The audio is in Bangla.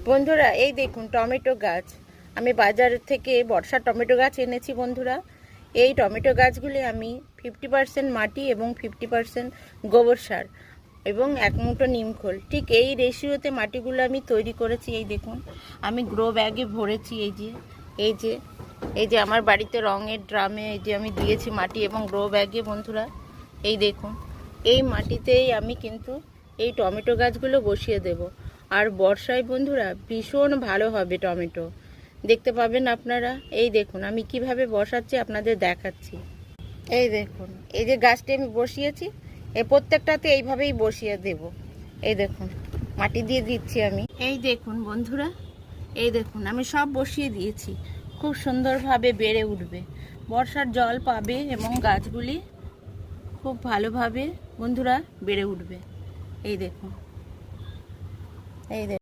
বন্ধুরা এই দেখুন টমেটো গাছ। আমি বাজার থেকে বর্ষার টমেটো গাছ এনেছি বন্ধুরা। এই টমেটো গাছগুলি আমি 50% মাটি এবং 50% গোবর সার এবং 1 মুঠো নিমখোল, ঠিক এই রেশিওতে মাটিগুলো আমি তৈরি করেছি। এই দেখুন আমি গ্রো ব্যাগে ভরেছি। এই যে আমার বাড়িতে রঙের ড্রামে এই যে আমি দিয়েছি মাটি এবং গ্রো ব্যাগে বন্ধুরা। এই দেখুন এই মাটিতেই আমি কিন্তু এই টমেটো গাছগুলো বসিয়ে দেব। আর বর্ষায় বন্ধুরা ভীষণ ভালো হবে টমেটো, দেখতে পাবেন আপনারা। এই দেখুন আমি কিভাবে বসাচ্ছি আপনাদের দেখাচ্ছি। এই দেখুন এই যে গাছটি আমি বসিয়েছি, এই প্রত্যেকটাতে এইভাবেই বসিয়ে দেব। এই দেখুন মাটি দিয়ে দিচ্ছি আমি। এই দেখুন বন্ধুরা, এই দেখুন আমি সব বসিয়ে দিয়েছি, খুব সুন্দরভাবে বেড়ে উঠবে, বর্ষার জল পাবে এবং গাছগুলি খুব ভালোভাবে বন্ধুরা বেড়ে উঠবে। এই দেখুন, এই দেখুন।